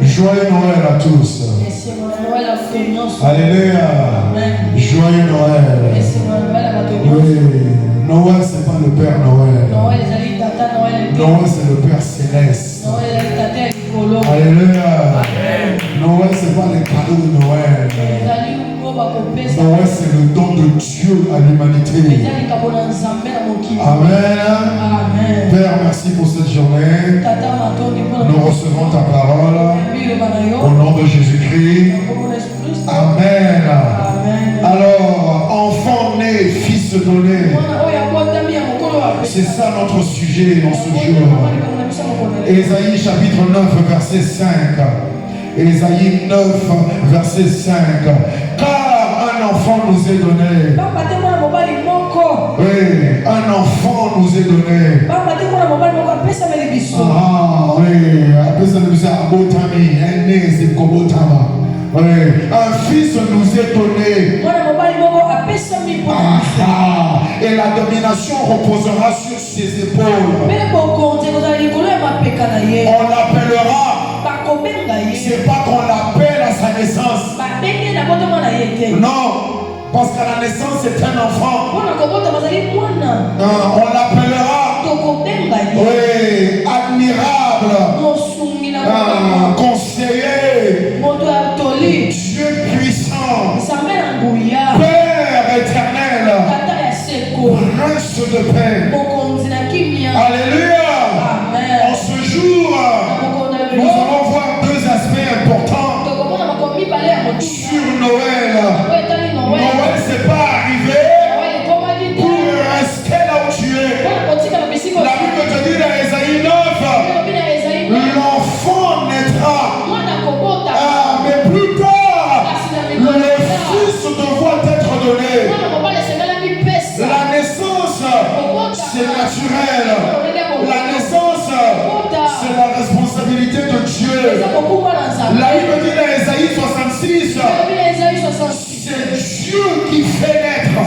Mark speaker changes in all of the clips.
Speaker 1: Joyeux Noël à tous. Alléluia. Joyeux Noël. Oui. Noël, c'est pas le Père Noël. Noël, c'est le Père Céleste. Alléluia. Noël, c'est pas les cadeaux de Noël. Noël, c'est le don de Dieu à l'humanité. Amen. Père, merci pour cette journée. Nous recevons ta parole au nom de Jésus-Christ. Amen. Alors, enfant né, fils donné. C'est ça notre sujet dans ce jour. Ésaïe chapitre 9, verset 5. Ésaïe 9, verset 5. Car un enfant nous est donné. Oui, un enfant nous est donné. Ah oui, oui, un fils nous est donné. Et la domination reposera sur ses épaules. On l'appellera. C'est pas qu'on l'appelle à sa naissance. Non, parce qu'à la naissance c'est un enfant. On l'appellera. Oui, admirable. Conseiller. Dieu puissant. Père éternel. Prince de paix. Alléluia. En ce jour, nous allons voir deux aspects importants sur Noël. Noël, c'est pas arrivé pour rester là où tu es. La Bible te dit dans Ésaïe 9, l'enfant naîtra. Mais plus tard, le fils devra être donné. La naissance, c'est naturel. La naissance, c'est la responsabilité de Dieu. La Bible dit dans Ésaïe 66, c'est Dieu qui fait naître.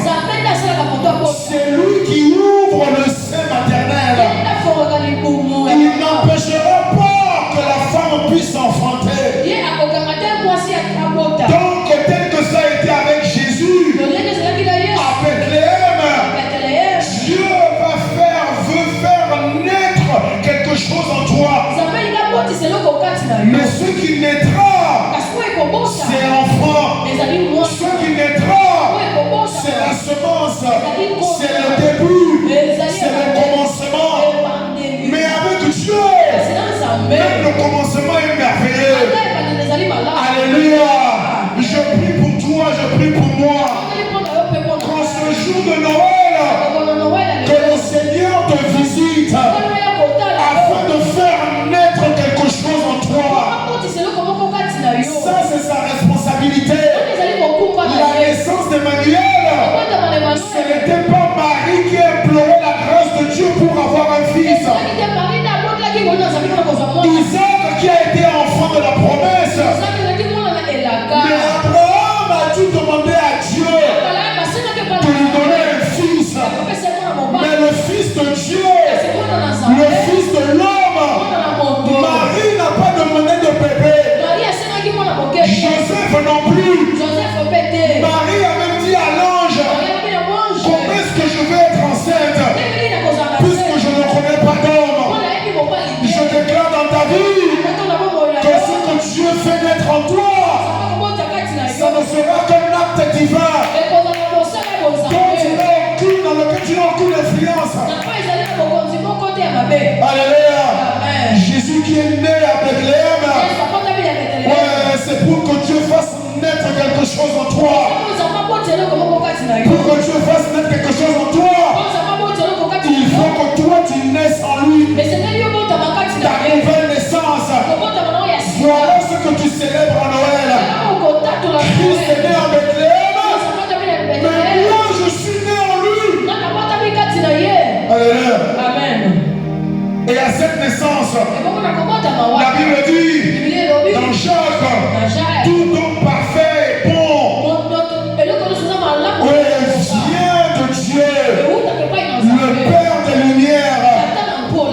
Speaker 1: C'est lui qui ouvre le sein maternel. Il n'empêchera pas que la femme puisse enfanter. Donc, tel que ça a été avec Jésus, à Bethléem, Dieu veut faire naître quelque chose en toi. Mais ce qui naîtra, c'est l'enfant. Ce qui naîtra, c'est la semence. C'est le début. C'est le commencement. Mais avec Dieu, même le commencement est merveilleux. Alléluia. Je prie pour toi, je prie pour moi. Qu'en ce jour de Noël, que le Seigneur te visite afin de faire naître quelque chose en toi. Ça, c'est sa responsabilité. La naissance d'Emmanuel, ce n'était pas Marie qui implorait la grâce de Dieu pour avoir un fils. Isaac qui a été enfant de la promesse. Mais Abraham a dû demander à Dieu de lui donner un fils. Mais le fils de Dieu, le fils de l'homme, Marie n'a pas demandé de bébé. Joseph non plus. Marie a même dit à l'ange, comment est-ce que je vais être enceinte puisque je ne connais pas d'homme. Je déclare dans ta vie que ce que Dieu fait naître en toi, ça ne sera qu'un acte divin dans lequel tu n'as aucune influence. Alléluia. Jésus qui est né à Bethléem, c'est pour que Dieu fasse naître quelque chose en toi. Pour que Dieu fasse naître quelque chose en toi, il faut que toi tu naisses en lui. Ta nouvelle naissance. Voilà ce que tu célèbres en Noël. Christ est né en Bethléem, mais moi je suis né en lui. Alléluia. Amen. Et à cette naissance, la Bible dit dans Jacques, tout don parfait et bon vient de Dieu, le Père des Lumières,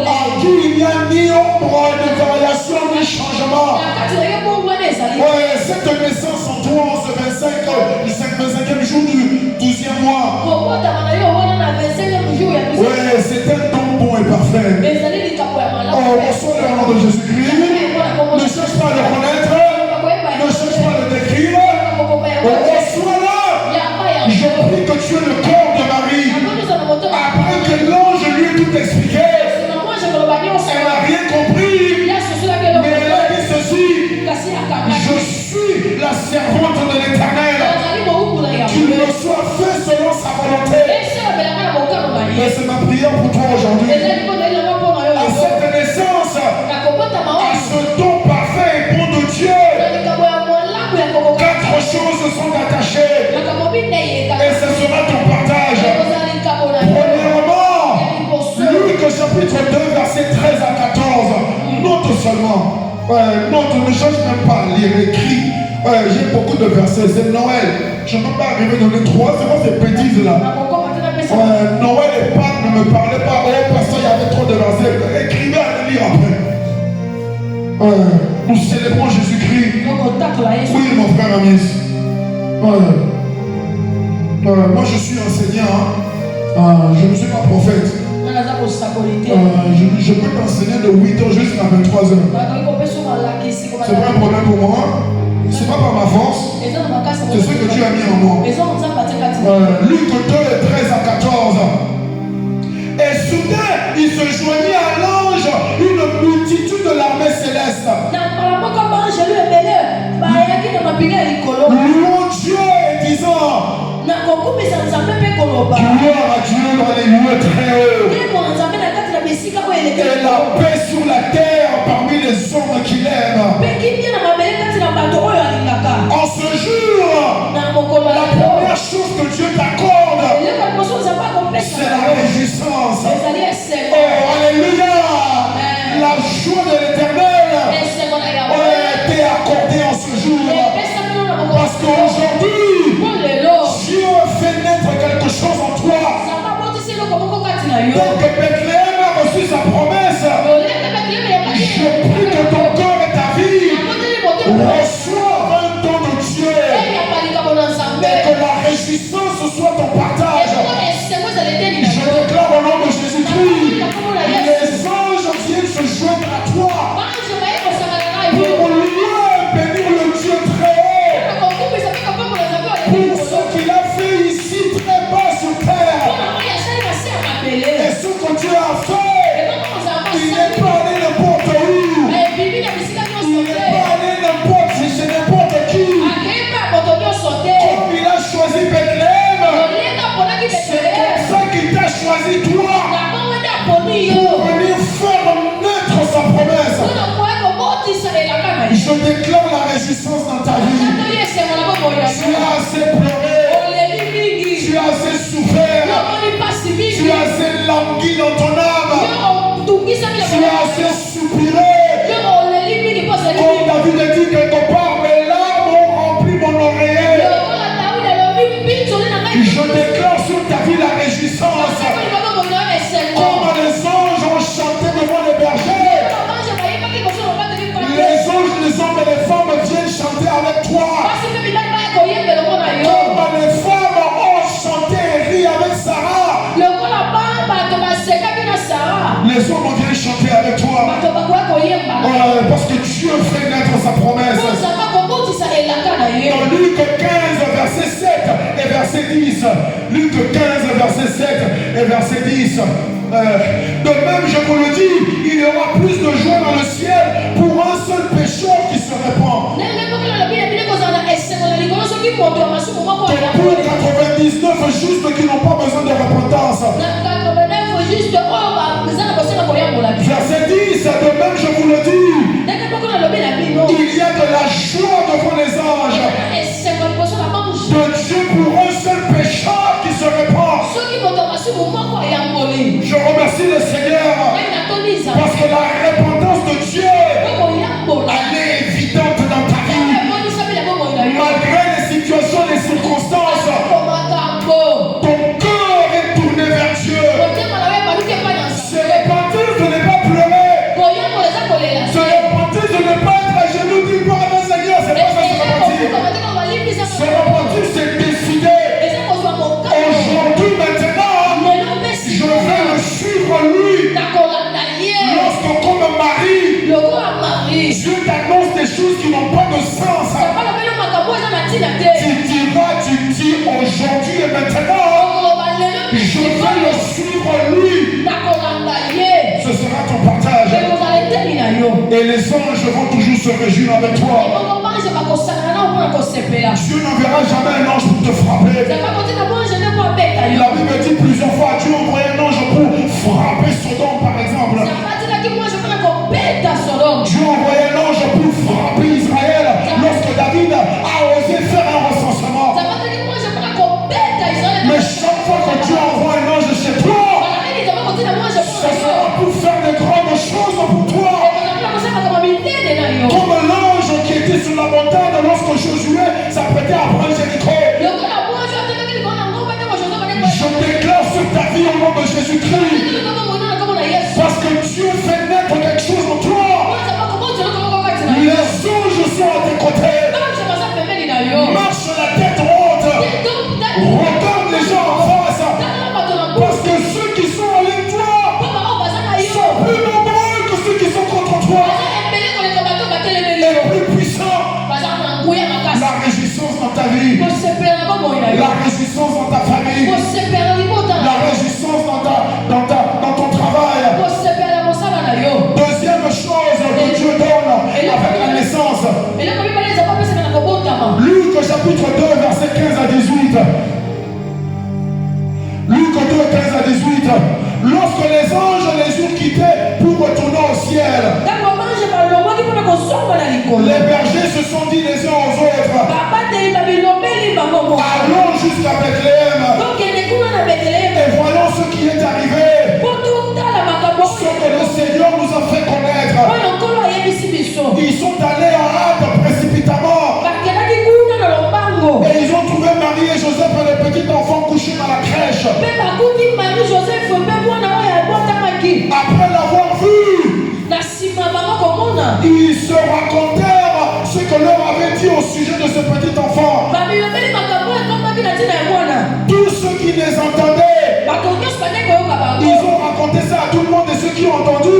Speaker 1: à qui il n'y a ni ombre de variation ni changement. Ouais, cette naissance en toi, en ce 25e jour du 12e mois. Ouais, c'est un don bon et parfait. Oh, reçois le nom de Jésus-Christ. Ne cherche pas à le connaître. Ne cherche pas à le décrire. Reçois-le. Je prie que tu es le corps de Marie. Après que l'ange lui ait tout expliqué, elle n'a rien compris. Mais elle a dit ceci: je suis la servante de l'Éternel. Qu'il me soit fait selon sa volonté. Et c'est ma prière pour toi aujourd'hui. À cette naissance, à ce don parfait et bon de Dieu, 4 choses sont attachées. Et ce sera ton partage. Premièrement, Luc chapitre 2, verset 13 à 14. Note seulement. Note, ne cherche même pas à lire, écrit. J'ai beaucoup de versets. C'est Noël. Je ne peux pas arriver à donner 3. C'est quoi ces bêtises là? Noël et Pâques ne me parlaient pas. Oh, parce qu'il y avait trop de versets. Écrivez à les lire après. Nous célébrons Jésus-Christ. Oui, mon frère Amis. Moi, je suis enseignant. Je ne suis pas prophète. Je peux t'enseigner de 8h jusqu'à 23h. C'est pas un problème pour moi. C'est pas par ma force. C'est ce que Dieu a mis en moi. Luc 2, 13 à 14. Et soudain, il se joignit à l'ange une multitude de l'armée céleste. Louons Dieu et disant: gloire à Dieu dans les lieux très hauts. Et la paix sur la terre parmi les hommes qu'il aime. En ce jour, la première chose que Dieu t'accorde, c'est la réjouissance. Oh, alléluia. La joie de l'Éternel t'est accordée en ce jour. Parce qu'aujourd'hui, Dieu fait naître quelque chose en toi. Donc Bethléem a reçu sa promesse. Je prie que ton corps et ta vie reçoivent un don de Dieu. Et que la réjouissance soit ton partage. Je déclare au nom de Jésus-Christ, les anges viennent se joindre à toi pour louer et bénir le Dieu très haut. Pour ce qu'il a fait ici très bas sur terre. Et ce que Dieu a fait, il n'est pas allé n'importe où. Il n'est pas allé n'importe chez n'importe qui. Comme il a choisi Bethléem, c'est comme ça qu'il t'a choisi toi pour venir faire naître sa promesse. Je déclare la réjouissance dans ta vie. Tu as assez pleuré. Tu as assez souffert. Tu as assez langui dans ton âme. Tu as assez soupiré. Comme David a dit quelque part, mes larmes ont rempli mon oreiller. Je déclare sur ta vie la réjouissance. Comme les anges ont chanté devant les bergers, les anges, les hommes et les femmes viennent chanter avec toi. Comme les femmes ont chanté et ri avec Sarah, les hommes viennent chanter avec toi. Parce que Dieu fait naître sa promesse. Dans Luc 15, verset 7 et verset 10. Luc 15, verset 7 et verset 10. De même, je vous le dis, il y aura plus de joie dans le ciel pour un seul pécheur qui se répand que pour 99 justes qui n'ont pas besoin de repentance. Verset 10, de même, je vous le dis, il y a de la joie devant les anges de Dieu pour un seul pécheur qui se répand. Je remercie le Seigneur parce que la repentance de Dieu, elle est évidente dans ta vie. Malgré les situations, les circonstances, ton cœur est tourné vers Dieu. Se repentir, ce n'est pas pleurer. Se repentir, ce n'est pas être à genoux du Père, Seigneur. Et les anges vont toujours se réjouir avec toi. Dieu n'enverra jamais un ange pour te frapper. La Bible dit plusieurs fois, Dieu envoie un ange pour frapper Sodome par exemple. Dieu envoie un ange pour frapper Israël lorsque David a osé faire un recensement. Mais chaque fois que Dieu envoie un ange chez toi, ça sera pour faire de grandes choses pour toi. Comme l'ange qui était sur la montagne lorsque Josué s'apprêtait à prendre Jéricho. Je déclare sur ta vie au nom de Jésus-Christ. Parce que Dieu fait naître quelque chose en toi. Les anges sont à tes côtés. Marche la tête haute. Regarde les gens en face. Parce que ceux qui sont avec toi sont plus nombreux que ceux qui sont contre toi. Et plus puissants. La réjouissance dans ta vie. La réjouissance dans ta famille. La réjouissance dans ton travail. Deuxième chose que Dieu donne avec la naissance. Luc chapitre 2 verset 15 à 18. Luc 2 15 à 18. Lorsque les anges les eurent quittés pour retourner au ciel, les bergers se sont dit les uns aux autres, allons jusqu'à Bethléem et voyons ce qui est arrivé, ce que le Seigneur nous a fait connaître. Ils sont allés en hâte précipitamment et ils ont trouvé Marie et Joseph et le petit enfant couché dans la crèche. Après l'avoir vu, ils se racontèrent ce que leur avait dit au sujet de ce petit enfant. Tous ceux qui les entendaient, ils ont raconté ça à tout le monde, et ceux qui ont entendu,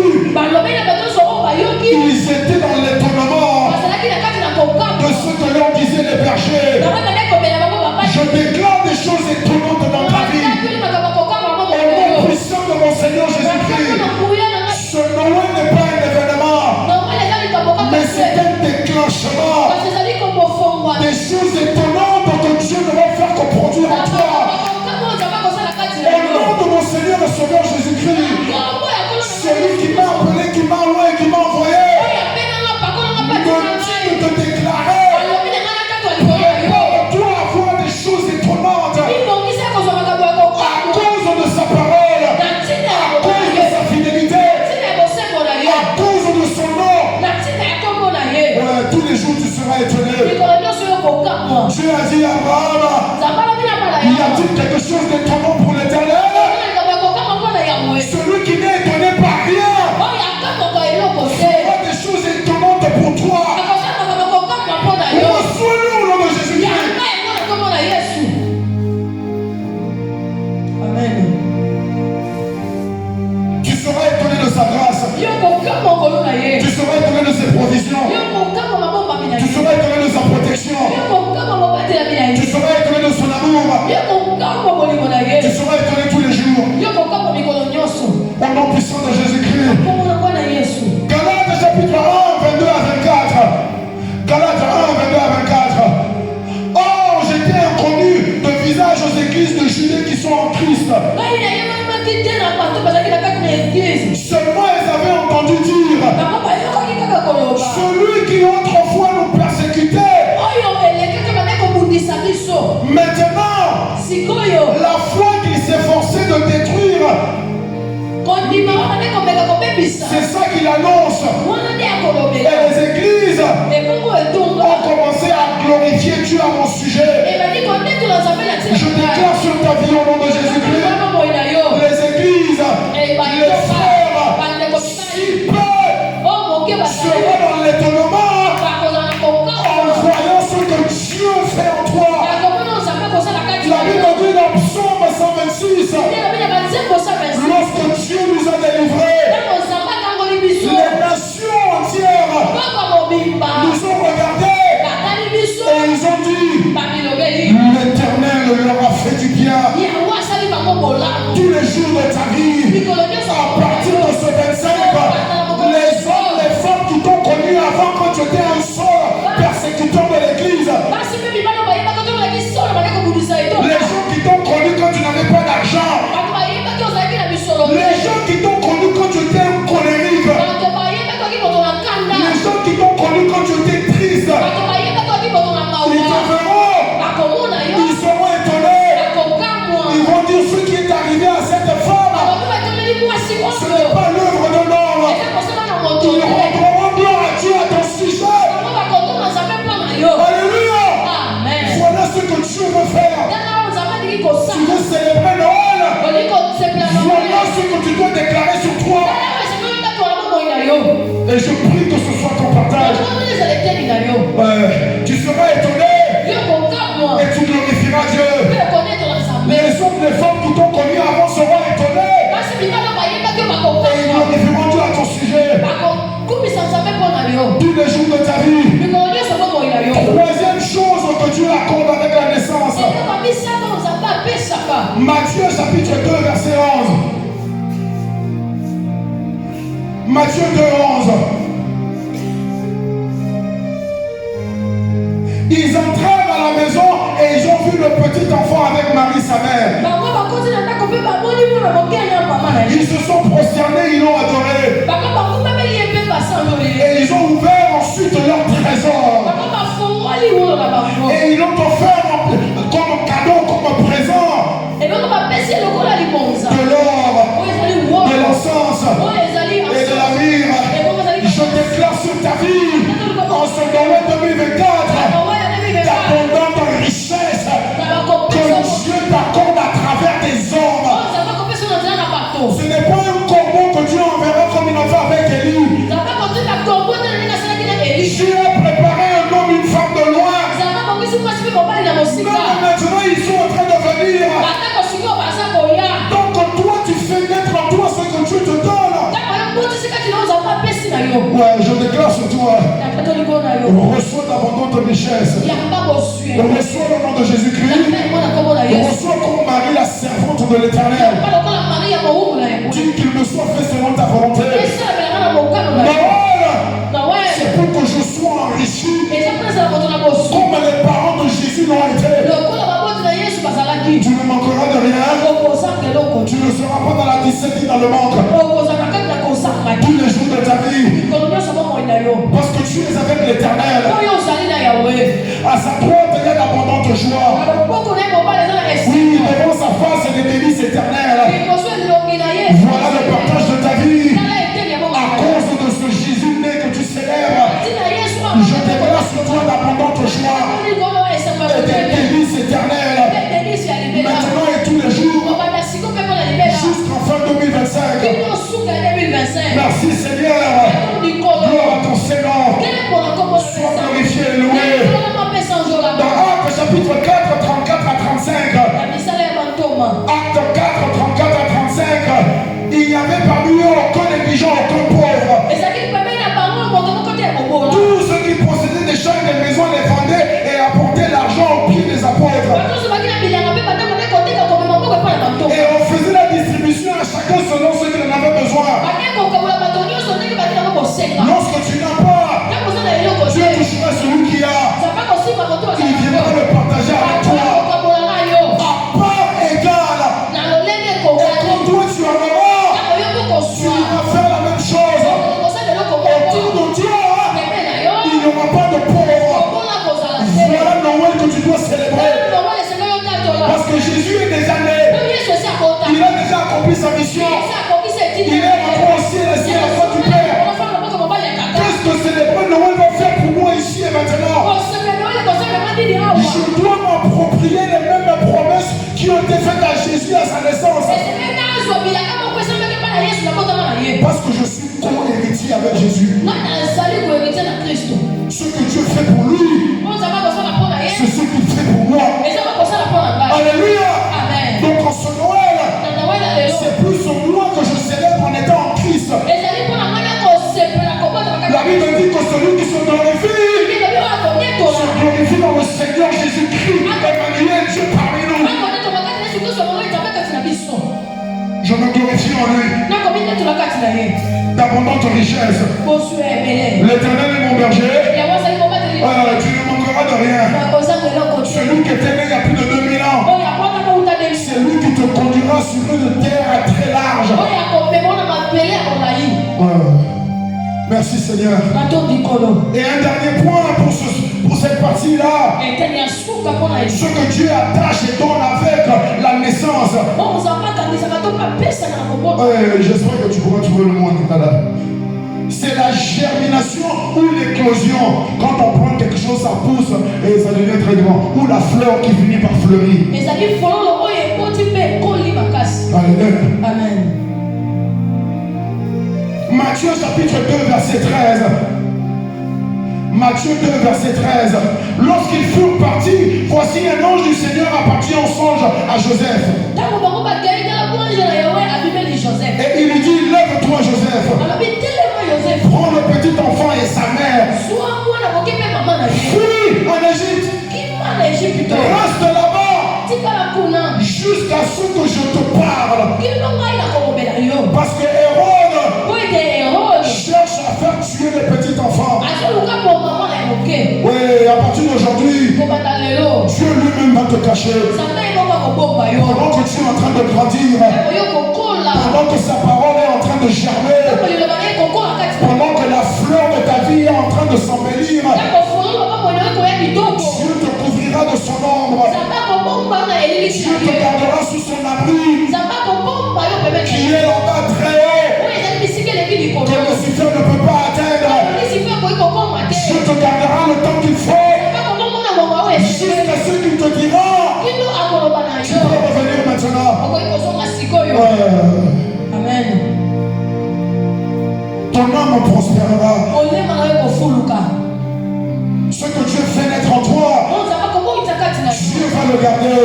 Speaker 1: ils étaient dans l'étonnement de ce que leur disaient les bergers. Je déclare des choses étonnantes dans ta vie. Au nom puissant de mon Seigneur Jésus-Christ. Ce Noël n'est pas un événement, mais c'est un déclenchement. Des choses étonnantes que Dieu ne va faire que produire en toi. Au nom de mon Seigneur et Sauveur Jésus-Christ, celui qui m'a appelé, qui m'a envoyé, qui m'a envoyé, me dit de te déclarer. Prépare-toi à voir des choses étonnantes à cause de sa parole, à cause de sa fidélité, à cause de son nom. Tous les jours tu seras étonné. Dieu a dit à Abraham, il a dit quelque chose d'étonnant pour l'Éternel. Celui qui n'est étonné par rien fera des choses étonnantes pour toi. Reçois-le au nom de Jésus-Christ. Amen. Tu seras étonné de sa grâce. Tu seras étonné de ses provisions. Tu seras étonné de sa protection. Tu seras étonné de son amour. Tu seras étonné tous les jours. Au nom puissant de Jésus-Christ. Galates chapitre 1, 22 à 24. Galates 1, 22 à 24. Or, j'étais inconnu de visage aux églises de Judée qui sont en Christ. Seulement, ils avaient entendu dire, celui qui autrefois nous persécutait, maintenant, la foi qu'il s'efforçait de détruire, c'est ça qu'il annonce. Et les églises ont commencé à glorifier Dieu à mon sujet. Je déclare sur ta vie au nom de Jésus-Christ, les églises, les frères, si peu seront dans l'étonnement en voyant ce que Dieu fait en toi. La Bible dit dans Psaume 126, lorsque Dieu nous a délivrés, les nations entières nous ont regardés et ils ont dit, l'Éternel leur a fait du bien. Tous les jours de ta vie, à partir de ce 25, les hommes, les femmes qui t'ont Tu seras étonné et tu glorifieras Dieu. Les femmes qui t'ont connu avant seront étonnées et ils glorifieront Dieu à ton sujet tous les jours de ta vie. Troisième chose que Dieu accorde avec la naissance. Matthieu chapitre 2 verset 11. Matthieu 2, 11. Ils entrèrent à la maison et ils ont vu le petit enfant avec Marie sa mère. Ils se sont prosternés, ils l'ont adoré. Et ils ont ouvert ensuite leur trésor. Et ils l'ont offert comme cadeau, comme présent. De l'or, de l'encens et de la myrrhe. Je déclare sur ta vie en ce Noël 2024 d'abondante richesse que Dieu t'accorde à travers tes hommes. Ce n'est pas un corbeau que Dieu enverra comme il en fait avec Élie. Dieu a préparé un homme, une femme de loin. Maintenant ils sont en train de venir. Donc toi tu fais naître en toi ce que Dieu te donne. Ouais, je déclare sur toi. Reçois d'abondante richesse. Reçois le nom de Jésus-Christ. Reçois comme Marie la servante de l'Éternel. Dis qu'il me soit fait selon ta volonté. C'est pour que je sois enrichi comme les parents de Jésus l'ont été. Tu ne manqueras de rien. Tu ne seras pas dans la discipline, dans le manque tous les jours de ta vie. Parce que tu es avec l'Éternel. À sa droite, il y a d'abondante joie. Oui, devant sa face, il y a des délices éternelles. Voilà le partage de ta vie. À cause de ce Jésus né que tu célèbres, je déclare sur toi d'abondante joie et des délices éternelles. Maintenant et tous les jours, jusqu'en fin 2025. Merci Seigneur. Gloire à ton Seigneur. Sois glorifié et loué. Dans Actes chapitre 4, 34 à 35. Acte 4, 34 à 35. Il n'y avait parmi eux aucun négligent, aucun pauvre. Tous ceux qui possédaient des champs et des maisons les vendaient et apportaient l'argent au pied des apôtres. Et on faisait la distribution à chacun selon ce qu'il en avait besoin. Lorsque tu n'as pas, Dieu touchera celui qui a. Il viendra le partager avec toi. À part égale. Et quand toi tu en auras, tu vas faire la même chose. Autour de toi, il n'y aura pas de pauvres. Voilà Noël que tu dois célébrer. Parce que Jésus est déjà né. Il a déjà accompli sa mission. Il est rentré au ciel assis à la droite du Père. Qu'est-ce que célébrer Noël va faire pour moi ici et maintenant? Je dois m'approprier les mêmes promesses qui ont été faites à Jésus à sa naissance. Parce que je suis co-héritier avec Jésus. Ce que Dieu fait pour lui, c'est ce qu'il fait pour moi. Alléluia. Donc en ce Noël, c'est plus moi que je célèbre en étant en Christ. La Bible dit que celui qui se glorifie dans le Seigneur Jésus-Christ, Emmanuel, Dieu parmi nous. Je me glorifie en lui. D'abondante richesse. L'Éternel est mon berger. Tu ne manqueras de rien. Celui qui était né il y a plus de 2000 ans. C'est lui qui te conduira sur une terre très large. Merci Seigneur. Et un dernier point pour cette partie-là. Ce que Dieu attache et donne avec la naissance. J'espère que tu pourras trouver le mot tout à l'heure. C'est la germination ou l'éclosion. Quand on prend quelque chose, ça pousse et ça devient très grand. Ou la fleur qui finit par fleurir. Amen. Matthieu chapitre 2 verset 13. Matthieu 2, verset 13. Lorsqu'ils furent partis, voici un ange du Seigneur appartient en songe à Joseph. Et il lui dit, lève-toi Joseph. Prends le petit enfant et sa mère. Fuis en Égypte. Reste là-bas jusqu'à ce que je te parle. Parce que Hérode cherche à faire tuer les petits enfants. Oui, à partir d'aujourd'hui, Dieu lui-même va te cacher. Pendant que tu es en train de grandir, pendant que sa parole est en train de germer, pendant que la fleur de ta vie est en train de s'embellir, Dieu te couvrira de son ombre. Dieu te gardera sous son abri, qui est là-bas très haut, que Lucifer ne peut pas atteindre. Dieu te gardera le temps qu'il faut, jusqu'à ce qu'il te dira. Tu peux revenir maintenant.
Speaker 2: Amen.
Speaker 1: Ton âme prospérera. Ce que Dieu fait naître en toi, Dieu va le garder.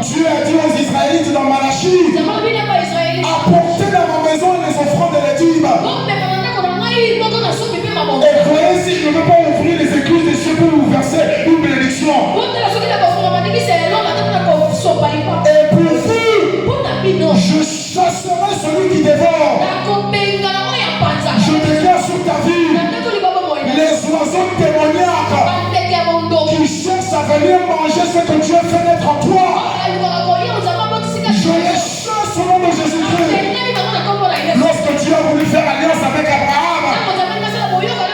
Speaker 1: Dieu a dit aux Israélites dans Malachie, apportez dans ma maison les offrandes et les dîmes. Et voyez si je ne veux pas ouvrir les écluses des cieux pour vous verser une bénédiction. Et pour vous, je chasserai celui qui dévore. Je déclare sur ta vie les oiseaux démoniaques qui cherchent à venir manger ce que Dieu fait naître en toi. Je les chasse au nom de Jésus-Christ. Lorsque Dieu a voulu faire alliance avec Abraham,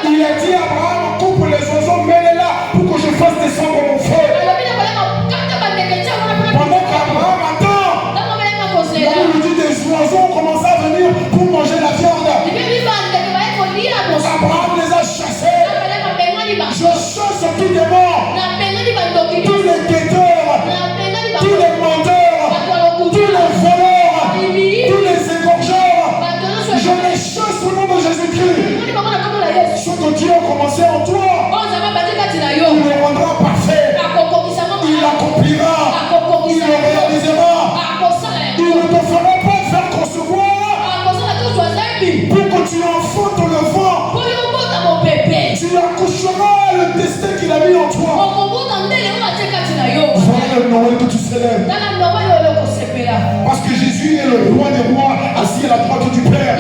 Speaker 1: il a dit à Abraham, coupe les oiseaux, mets-les là pour que je fasse descendre mon feu. Pendant qu'Abraham attend, on lui dit des oiseaux ont commencé à venir pour manger la viande. Abraham les a chassés. Je chasse tout démon, tous les guetteurs, tous les menteurs, tous les voleurs, tous les égorgeurs. Je les chasse au nom de Jésus-Christ. Ce que Dieu a commencé en toi, il le rendra parfait. Il l'accomplira. Il le réalisera. Il ne te fera pas faire concevoir pour que tu enfantes le vent. Tu accoucheras le destin qu'il a mis en toi. Voilà le Noël que tu célèbres. Parce que Jésus est le roi des rois, assis à la droite du Père.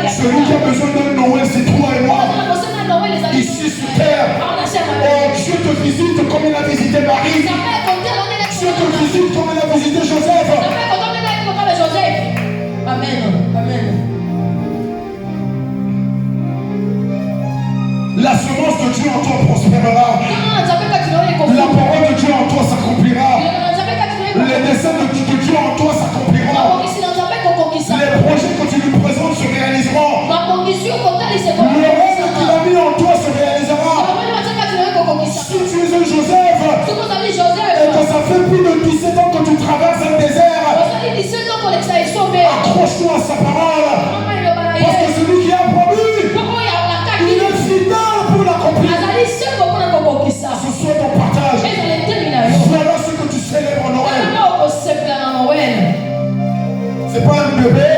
Speaker 1: Celui qui a besoin d'un Noël, c'est toi et moi. Ici sur terre. Oh, Dieu te visite comme il a visité Marie. Dieu te visite comme il a visité Joseph.
Speaker 2: Amen. Amen.
Speaker 1: La semence de Dieu en toi prospérera. La parole de Dieu en toi s'accomplira. Les desseins de Dieu en toi s'accomplira. Les projets que tu lui présentes se réaliseront. Le rêve qu'il a mis en toi se réalisera. Si tu es un Joseph et que ça fait plus de 17 ans que tu traverses un désert, accroche-toi à sa parole. Parce que celui qui a promis, il est fidèle pour l'accomplir. Ce soit ton partage. Voilà ce que tu célèbres en Noël. C'est pas un bébé.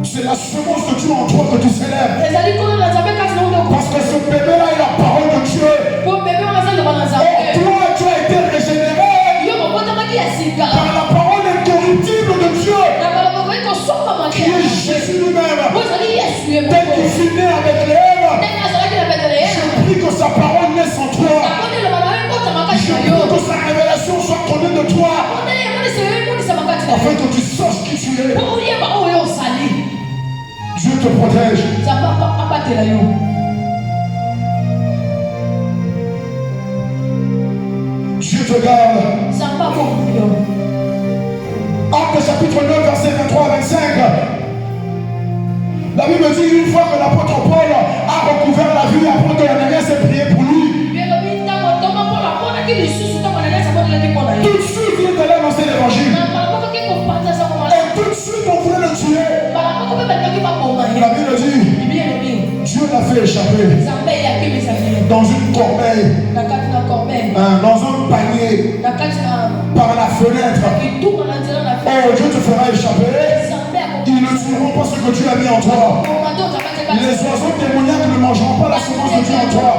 Speaker 1: C'est la semence de Dieu en toi que tu célèbres. Parce que ce bébé-là est la parole de Dieu. Toi, tu as été régénéré par la parole incorruptible de Dieu, qui est Jésus lui-même. Tel qu'il fut né avec l'Ève, je prie que sa parole naisse en toi. Je prie que sa révélation soit connue de toi, afin que tu saches qui tu es. Dieu te protège. Dieu te garde. Actes chapitre 9, verset 23 à 25. La Bible dit une fois que l'apôtre Paul a recouvert la vue après que l'Ananias ait prié pour lui, tout de suite il est allé annoncer l'évangile. Et tout de suite on voulait le tuer. La Bible dit l'a fait échapper dans une corbeille, dans un panier, par la fenêtre. Oh, Dieu te fera échapper. Ils ne tueront pas ce que Dieu a mis en toi. Les oiseaux démoniaques ne mangeront pas la semence de Dieu en toi.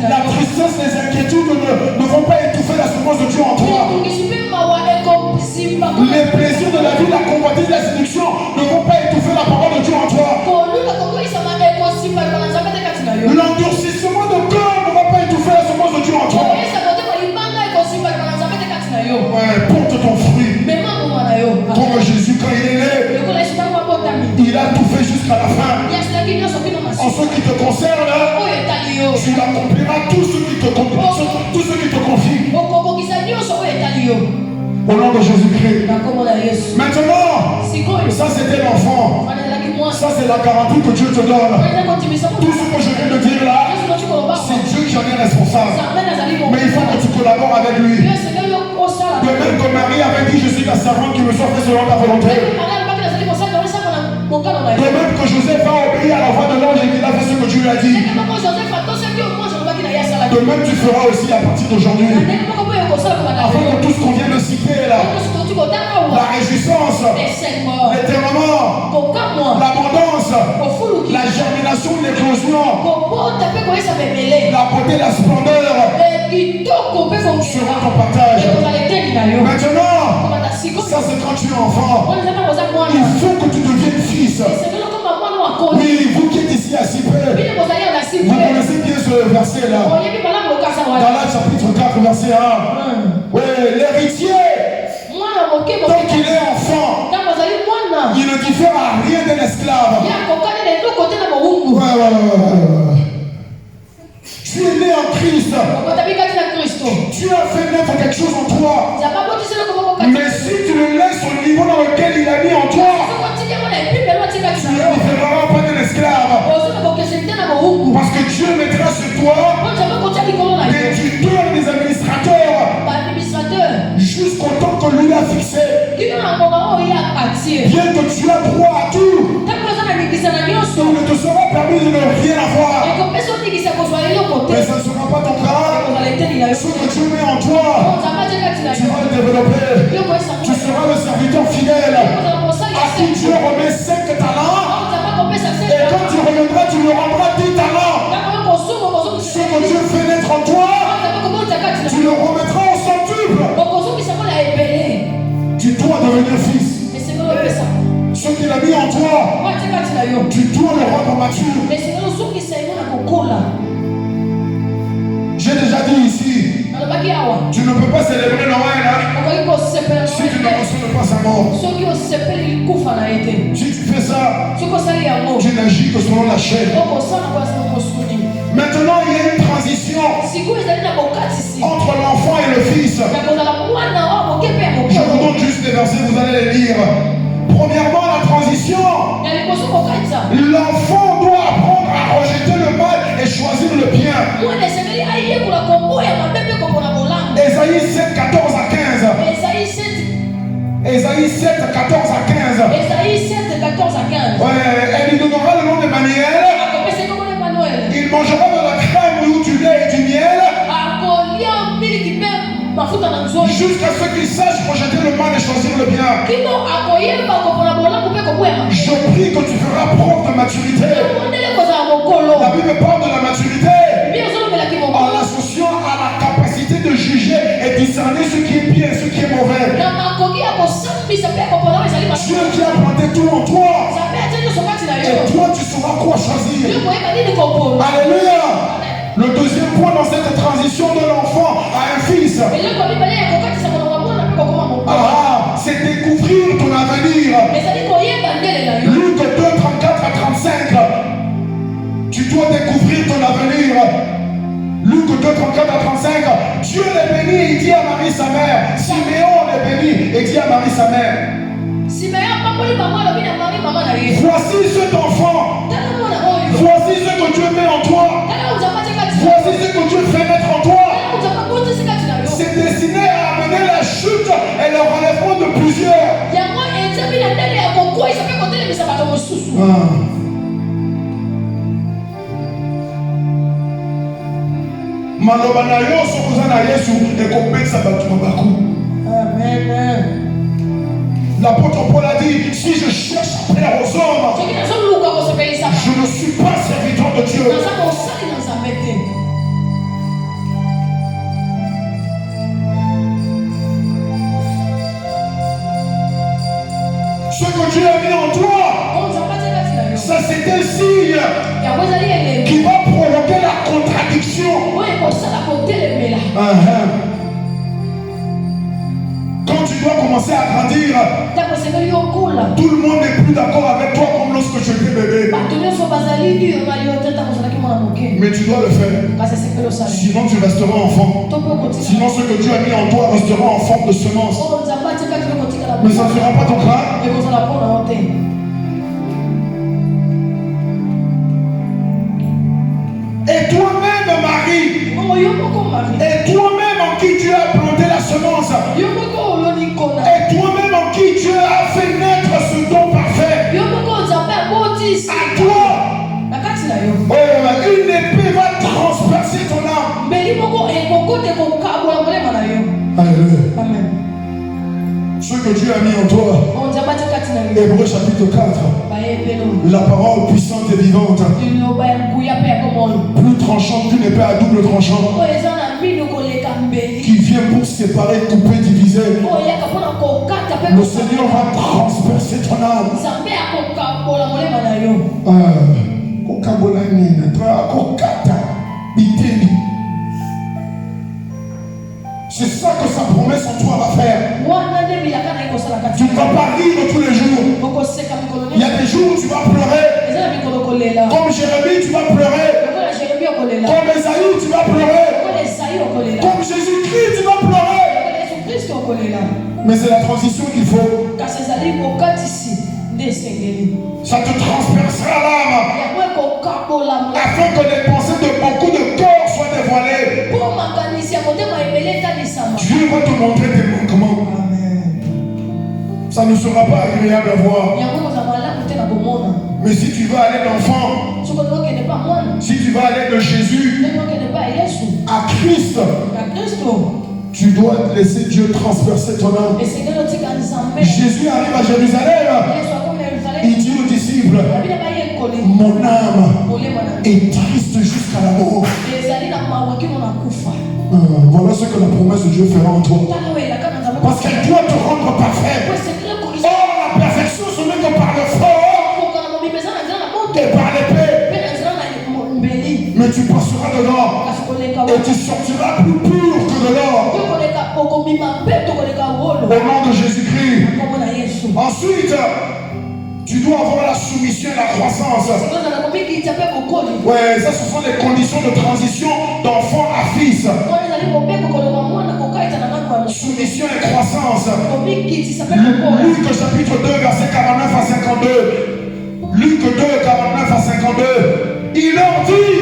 Speaker 1: La tristesse, les inquiétudes ne vont pas étouffer la semence de Dieu en toi. Les plaisirs de la vie, la convoitise, la séduction ne vont pas étouffer la parole de Dieu en toi. L'endurcissement de corps ne va pas étouffer la semence de Dieu en toi. Ouais, porte ton fruit. Comme Jésus, quand il est né, il a tout fait jusqu'à la fin. En ce qui te concerne, tu accompliras tout ce qui te confie. Au nom de Jésus-Christ. Maintenant, ça c'était l'enfant. Ça c'est la garantie que Dieu te donne. Tout ce que je viens de dire là, c'est Dieu qui en est responsable. Mais il faut que tu collabores avec lui. De même que Marie avait dit, je suis la servante qui me soit fait selon ta volonté. De même que Joseph a obéi à la voix de l'ange et qu'il a fait ce que tu lui as dit. De même tu feras aussi à partir d'aujourd'hui. Afin que tout ce qu'on vient de citer là, la réjouissance, l'éternement, l'abondance, la germination de l'éclosion, la beauté, la splendeur sera ton partage. Maintenant, ça c'est quand tu es enfant. Il faut que tu deviennes fils. Oui, vous qui êtes ici assis peu, vous connaissez bien ce verset là. Dans l'Acte chapitre 4 verset 1. Oui, l'héritier, tant qu'il est enfant, il ne diffère à rien d'un esclave. Tu es né en Christ. Tu as fait naître quelque chose en toi. Mais si tu le laisses au niveau dans lequel il a mis en toi, tu ne différeras pas d'un esclave. Parce que Dieu mettra sur toi des tuteurs, des administrateurs, jusqu'au temps que lui a fixé. Bien que tu as droit à tout, il ne te sera permis de ne rien avoir. Mais ça ne sera pas ton cas. Ce que Dieu met en toi, tu vas le développer. Tu seras le serviteur fidèle à qui Dieu remet 5 talents. Et quand tu reviendras, tu lui rendras 10 talents. Ce que Dieu fait naître en toi, tu le remettras au centuple. Tu dois devenir fils. Ce qu'il a mis en toi, tu dois le rendre mature. J'ai déjà dit ici, tu ne peux pas célébrer Noël si tu ne mentionnes pas sa mort. Si tu fais ça, tu n'agis que selon la chair. Maintenant, il y a une transition entre l'enfant et le fils. Je vous donne juste des versets, vous allez les lire. Premièrement, la transition. L'enfant doit apprendre à rejeter le mal et choisir le bien. Ésaïe 7, 14 à 15. Ésaïe 7, 14 à 15. Ouais, elle lui donnera le nom d'Emmanuel. Il mangera de la crème ou du lait et du miel. Jusqu'à ce qu'il sache rejeter le mal et choisir le bien. Je prie que tu feras preuve de maturité. La Bible parle de la maturité en l'associant à la capacité de juger et discerner ce qui est bien et ce qui est mauvais. Dieu qui a planté tout en toi. Et toi tu sauras quoi choisir. Alléluia. Le deuxième point dans cette transition de l'enfant à un fils, c'est découvrir ton avenir. Luc 2, 34 à 35. Tu dois découvrir ton avenir. Luc 2, 34 à 35. Dieu l'est béni et dit à Marie sa mère. Siméon est béni et dit à Marie sa mère. Voici cet enfant. Voici ce que Dieu met en toi. Voici ce que Dieu fait naître en toi. C'est destiné à amener la chute et le relèvement de plusieurs. Amen. L'apôtre Paul a dit, si je cherche à plaire aux hommes, je ne suis pas serviteur de Dieu. Ce que Dieu a mis en toi, ça c'est un signe qui va provoquer la contradiction. Quand tu dois commencer à grandir, tout le monde n'est plus d'accord avec toi comme lorsque tu étais bébé. Mais tu dois le faire. Sinon tu resteras enfant. Sinon ce que Dieu a mis en toi restera en forme de semence. Mais ça ne fera pas ton crâne. Et toi-même, Marie, et toi-même en qui Dieu a planté la semence, et toi-même en qui Dieu a fait naître ce don parfait, à toi, une épée va transpercer ton âme. Alléluia. Amen. Ce que Dieu a mis en toi. Hébreux chapitre 4. La parole puissante et vivante, plus tranchante qu'une épée à double tranchant, qui vient pour séparer, couper, diviser. Le Seigneur va transpercer ton âme. C'est ça que sa promesse en toi va faire. Tu ne vas pas rire tous les jours. Il y a des jours où tu vas pleurer. Comme Jérémie, tu vas pleurer. Comme Esaïe, tu vas pleurer. Comme Jésus-Christ, tu vas pleurer. Mais c'est la transition qu'il faut. Ça te transpercera l'âme, afin que les pensées de beaucoup de cœurs soient dévoilées. Dieu va te montrer tes manquements. Ça ne sera pas agréable à voir. Mais si tu veux aller d'enfant, si tu veux aller de Jésus à Christ, tu dois laisser Dieu transpercer ton âme. Jésus arrive à Jérusalem. Il dit aux disciples, mon âme est triste jusqu'à la mort. Voilà ce que la promesse de Dieu fera en toi. Parce qu'elle doit te rendre parfait. Or, la perfection, ce n'est que par le fort et par l'épée. Mais tu passeras dedans et tu sortiras plus pur que de l'or. Au nom de Jésus-Christ. Ensuite, tu dois avoir la soumission et la croissance. Ouais, ça ce sont les conditions de transition d'enfant à fils. Soumission et croissance. Luc chapitre 2, verset 49 à 52. Luc 2, 49 à 52. Il leur dit,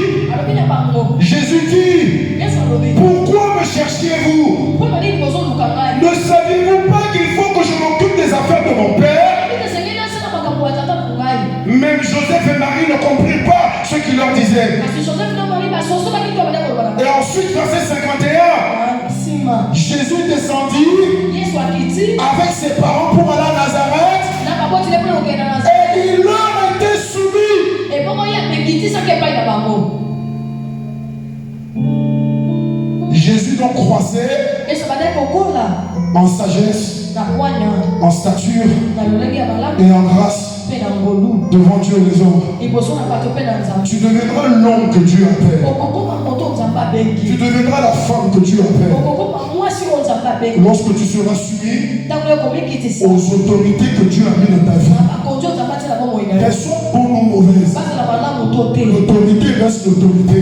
Speaker 1: Jésus dit, pourquoi me cherchiez-vous? Ne saviez-vous pas qu'il faut que je m'occupe des affaires de mon Père? Même Joseph et Marie ne comprirent pas ce qu'il leur disait. Et ensuite, verset 51, Jésus descendit avec ses parents pour aller à Nazareth et il leur était soumis. Jésus donc croissait en sagesse, en stature et en grâce devant Dieu et les hommes. Tu deviendras l'homme que Dieu appelle. Tu deviendras la femme que Dieu appelle. Lorsque tu seras soumis aux autorités que Dieu a mis dans ta vie, qu'elles soient bonnes ou mauvaises, l'autorité reste l'autorité.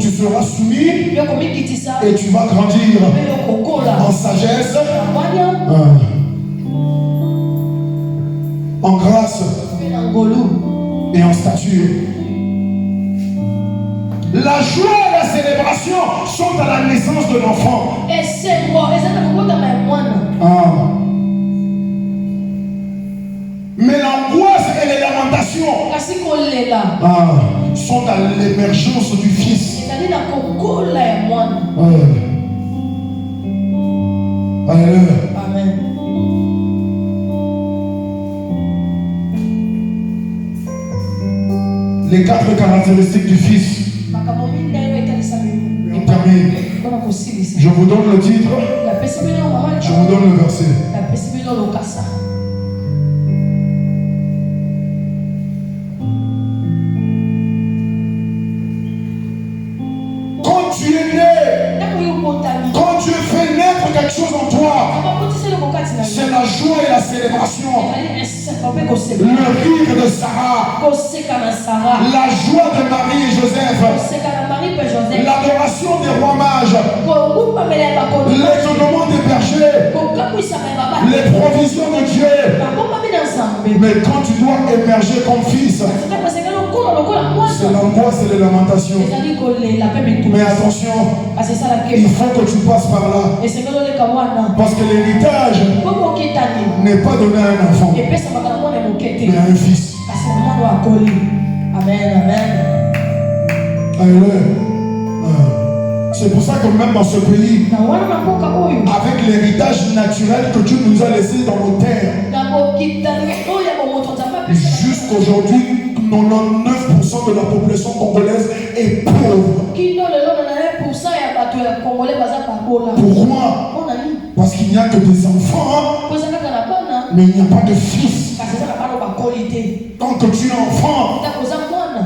Speaker 1: Tu seras soumis et tu vas grandir en sagesse, en grâce et en stature. La joie et la célébration sont à la naissance de l'enfant. Mais l'angoisse et les lamentations sont à l'émergence du Fils. Alléluia.
Speaker 2: Amen.
Speaker 1: Les 4 caractéristiques du Fils. On termine. Je vous donne le titre. Je vous donne le verset. Quand tu es né, quand Dieu fait naître quelque chose en toi, c'est la joie et la célébration. Le rire de Sarah, la joie de Marie et Joseph, l'adoration des rois mages, l'étonnement des bergers, les provisions de Dieu. Mais quand tu dois émerger comme fils, c'est l'angoisse et les lamentations. Mais attention, il faut que tu passes par là. Parce que l'héritage n'est pas donné à un enfant, mais à un fils.
Speaker 2: Amen, amen.
Speaker 1: Alléluia. C'est pour ça que même dans ce pays, avec l'héritage naturel que Dieu nous a laissé dans nos terres, jusqu'aujourd'hui, 99% de la population congolaise est pauvre. Pourquoi? Parce qu'il n'y a que des enfants, mais il n'y a pas de fils. Tant que tu es enfant,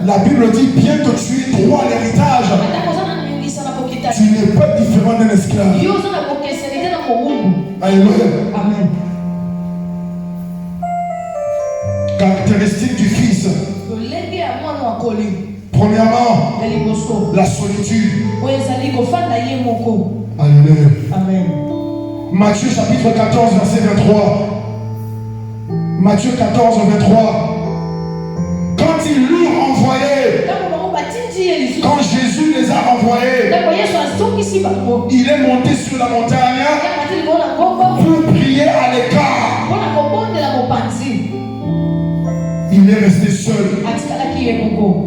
Speaker 1: la Bible dit bien que tu aies droit à l'héritage, tu n'es pas différent d'un esclave. Alléluia.
Speaker 2: Amen.
Speaker 1: Caractéristique du fils. Premièrement, la solitude. Alléluia.
Speaker 2: Amen.
Speaker 1: Matthieu chapitre 14, verset 23. Matthieu 14, 23. Quand ils l'eurent envoyé, quand Jésus les a renvoyés, il est monté sur la montagne pour prier à l'écart. Il est resté seul.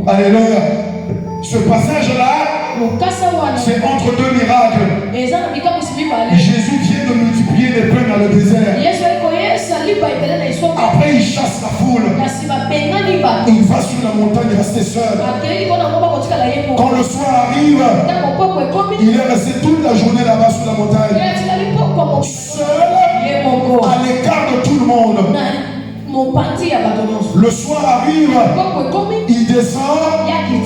Speaker 1: Alléluia. Ce passage-là, c'est entre deux miracles. Jésus vient de multiplier les pains dans le désert. Après, il chasse la foule. Il va sur la montagne rester seul. Quand le soir arrive, il est resté toute la journée là-bas sur la montagne. Seul, à l'écart de tout le monde. Le soir arrive, il descend,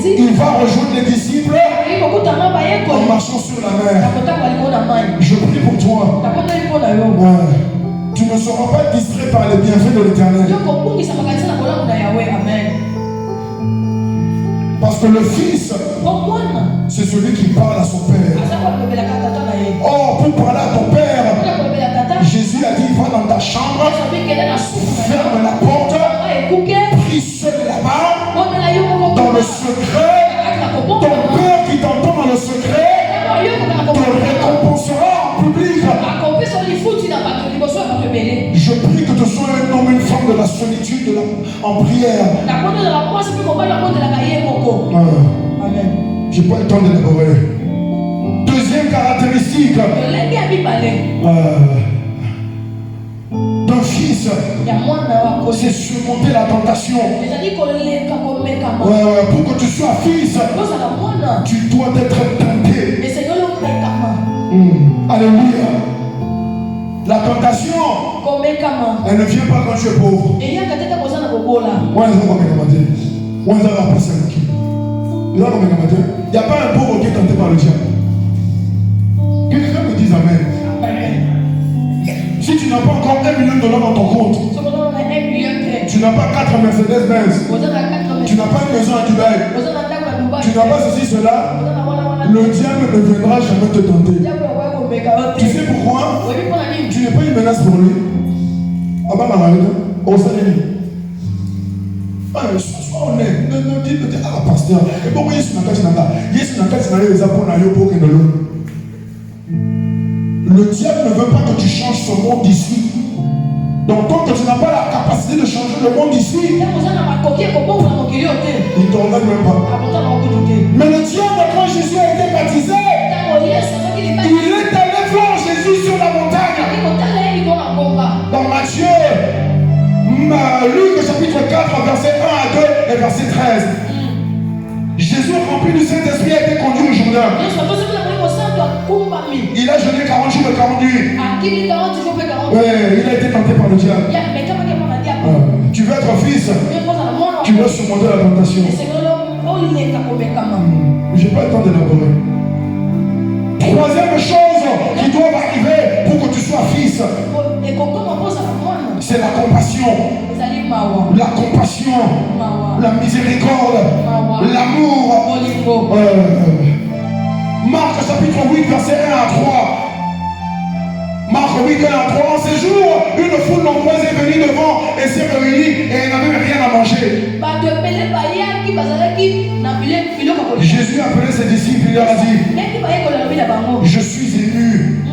Speaker 1: il va rejoindre les disciples en marchant sur la mer. Je prie pour toi. Ouais. Tu ne seras pas distrait par les bienfaits de l'Éternel. Parce que le Fils, c'est celui qui parle à son Père. Or, pour parler à ton Père, Jésus a dit, va dans ta chambre, ferme la porte, prie seul là-bas, dans le secret. Ton Père qui t'entend dans le secret te récompensera en public. Je prie que tu sois un homme, une femme de la solitude en prière. J'ai pas le temps d'élaborer. Deuxième caractéristique d'un fils, c'est surmonter la tentation. Pour que tu sois fils, tu dois être tenté. Alléluia. La tentation, elle ne vient pas quand tu es pauvre. Il n'y a pas un pauvre qui est tenté par le diable. Que quelqu'un me dise amen. Si tu n'as pas encore $1 million dans ton compte, tu n'as pas 4 Mercedes-Benz, tu n'as pas une maison à Dubaï, tu n'as pas ceci, cela, le diable ne viendra jamais te tenter. Tu sais pourquoi? Tu n'es pas une menace pour lui. Sois honnête. Ne dis pas, ah pasteur, et pourquoi Yesu n'a le diable ne veut pas que tu changes ce monde d'ici. Donc quand tu n'as pas la capacité de changer le monde ici, il ne t'en donne même pas. Mais le diable, quand Jésus a été baptisé, il est allé voir Jésus sur la montagne. Dans Matthieu, Luc chapitre 4, verset 1 à 2 et verset 13. Jésus rempli du Saint-Esprit a été conduit au Jourdain. Il a jeûné 40 jours et 40 nuits. Ouais, il a été tenté par le diable. Tu veux être fils, tu dois surmonter la tentation. Je n'ai pas le temps d'élaborer. Troisième chose qui doit arriver pour que tu sois fils, c'est la compassion. La compassion, la miséricorde, l'amour. Marc chapitre 8, verset 1 à 3. Marc 8, 1 à 3. En ces jours, une foule nombreuse est venue devant et s'est réunie et elle n'avait rien à manger. Jésus a appelé ses disciples et leur a dit: je suis ému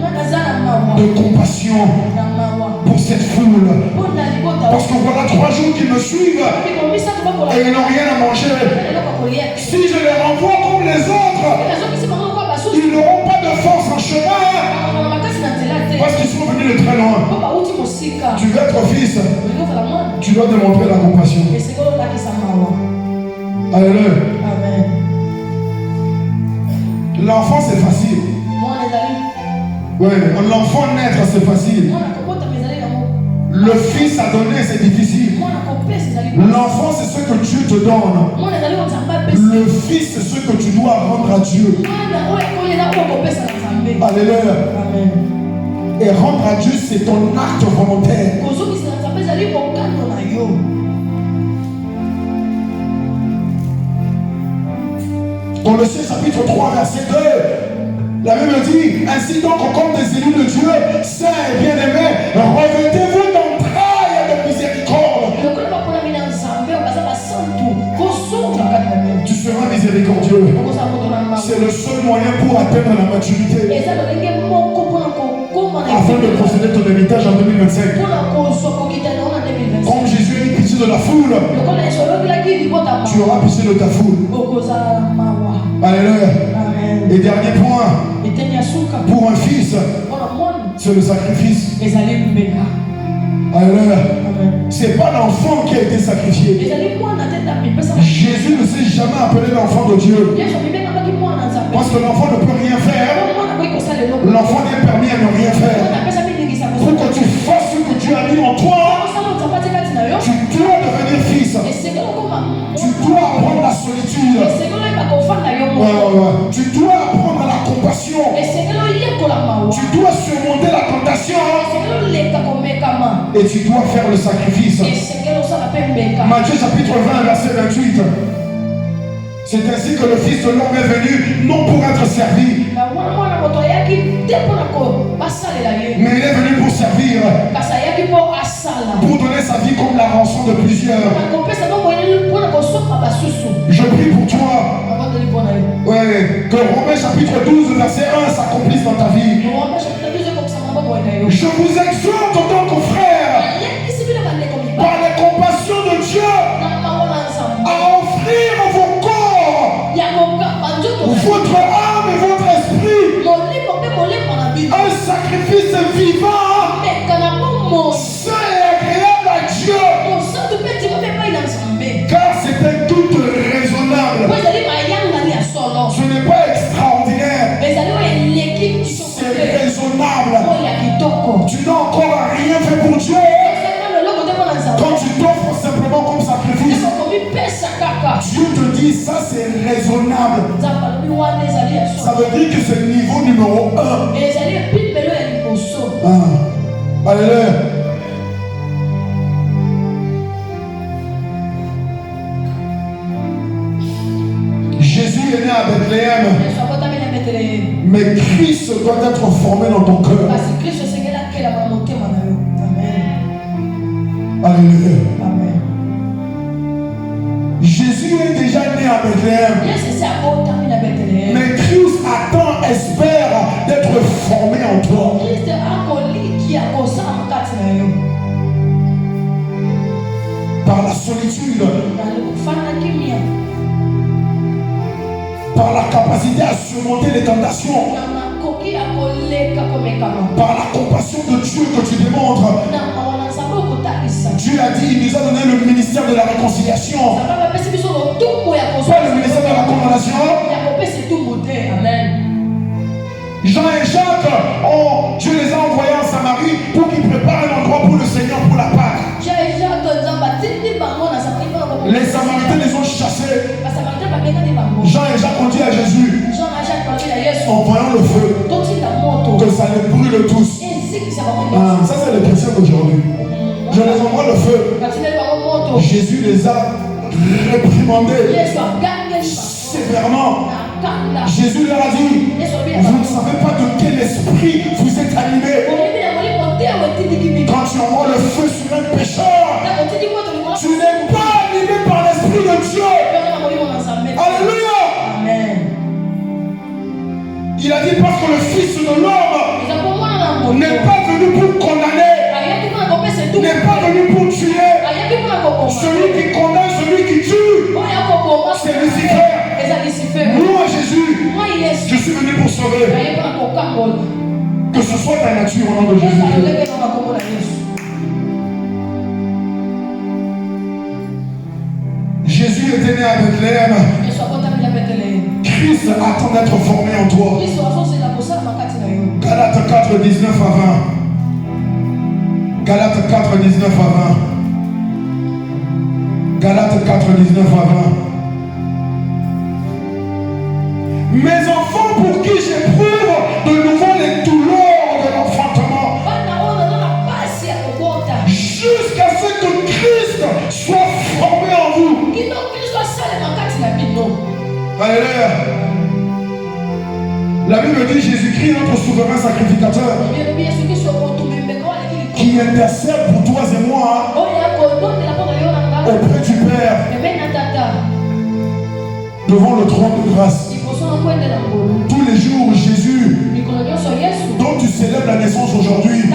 Speaker 1: de compassion pour cette foule. Parce que voilà 3 jours qu'ils me suivent et ils n'ont rien à manger. Si je les renvoie comme les autres, ils n'auront pas de force en chemin parce qu'ils sont venus de très loin. Tu veux être fils, tu dois démontrer la compassion. Alléluia. L'enfant c'est facile. Oui, l'enfant naître c'est facile. Le fils à donner c'est difficile. L'enfant c'est ce que Dieu te donne. Le fils c'est ce que tu dois rendre à Dieu. Alléluia. Et rendre à Dieu c'est ton acte volontaire. Colossiens chapitre 3 verset 2, la Bible dit: ainsi donc comme des élus de Dieu, saints et bien-aimés, revêtez-vous d'entrailles et de miséricorde. Tu seras miséricordieux. C'est le seul moyen pour atteindre la maturité, afin de posséder ton héritage en 2025. Comme Jésus a eu pitié de la foule, tu auras pitié de ta foule. Alléluia. Et dernier point, pour un fils, c'est le sacrifice. Alléluia. C'est pas l'enfant qui a été sacrifié. Jésus ne s'est jamais appelé l'enfant de Dieu. Parce que l'enfant ne peut rien faire. L'enfant n'est permis à ne rien faire. Pour que tu fasses ce que Dieu a mis en toi, tu dois devenir fils. Tu dois apprendre la solitude. Tu dois apprendre la compassion. Tu dois surmonter la tentation. Et tu dois faire le sacrifice. Matthieu chapitre 20 verset 28. C'est ainsi que le Fils de l'homme est venu, non pour être servi, mais il est venu pour servir, pour donner sa vie comme la rançon de plusieurs. Je prie pour toi, que Romains chapitre 12 verset 1 s'accomplisse dans ta vie. Je vous exhorte en tant que frères, par la compassion de Dieu, à offrir vos corps, votre âme et votre esprit, un sacrifice vivant, saint et agréable à Dieu, car c'est un culte raisonnable. Ce n'est pas extraordinaire, c'est raisonnable. Tu n'as encore rien fait pour Dieu. Quand tu t'offres simplement comme sacrifice, Dieu te dit ça c'est raisonnable. Ça veut dire que c'est le niveau numéro 1. Alléluia. Jésus est né à Bethléem, mais Christ doit être formé dans ton cœur. Alléluia. Jésus est déjà né à Bethléem, mais Christ attend, espère d'être formé en toi. par la solitude, par la capacité à surmonter les tentations, par la compassion de Dieu que tu démontres. Dieu a dit, il nous a donné le ministère de la réconciliation, pas le ministère de la condamnation.
Speaker 2: Amen.
Speaker 1: Jean et Jacques, Dieu les a envoyés en Samarie pour qu'ils préparent un endroit pour le Seigneur pour la Pâque. Les Samaritains les ont chassés. Jean et Jacques ont dit à Jésus, en voyant le feu, que ça les brûle tous. Ça c'est les chrétiens d'aujourd'hui. Je les envoie le feu. Jésus les a réprimandés sévèrement. Jésus leur a dit, vous ne savez pas de quel esprit vous êtes animés. Quand tu envoies le feu sur un pécheur, tu n'es pas animé par l'esprit de Dieu. Alléluia.
Speaker 2: Amen.
Speaker 1: Il a dit parce que le Fils de l'homme n'est pas venu pour condamner, n'est pas venu pour tuer. Celui qui condamne, celui qui tue, c'est Lucifer. Moi Jésus, je suis venu pour sauver. Que ce soit ta nature au nom de Jésus. Jésus était né à Bethléem. Christ attend d'être formé en toi. Galates 4, 19 à 20. Galates 4, 19 à 20. Galates 4, 19 à 20. Mes enfants pour qui j'éprouve de nouveau les douleurs de l'enfantement, jusqu'à ce que Christ soit formé en vous. Alléluia. La Bible dit Jésus-Christ, notre souverain sacrificateur, qui intercède pour toi et moi auprès du Père devant le trône de grâce. Tous les jours, Jésus, dont tu célèbres la naissance aujourd'hui, lui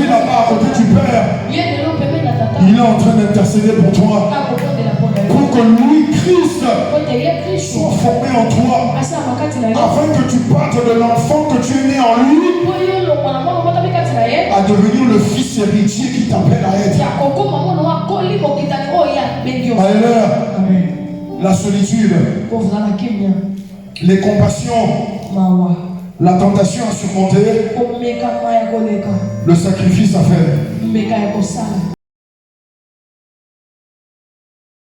Speaker 1: là-bas à côté du Père, il est en train d'intercéder pour toi, pour que lui, Christ, soit formé en toi, afin que tu partes de l'enfant que tu es né en lui à devenir le fils héritier qui t'appelle à être. Alléluia. La solitude, les compassions, la tentation à surmonter, le sacrifice à faire.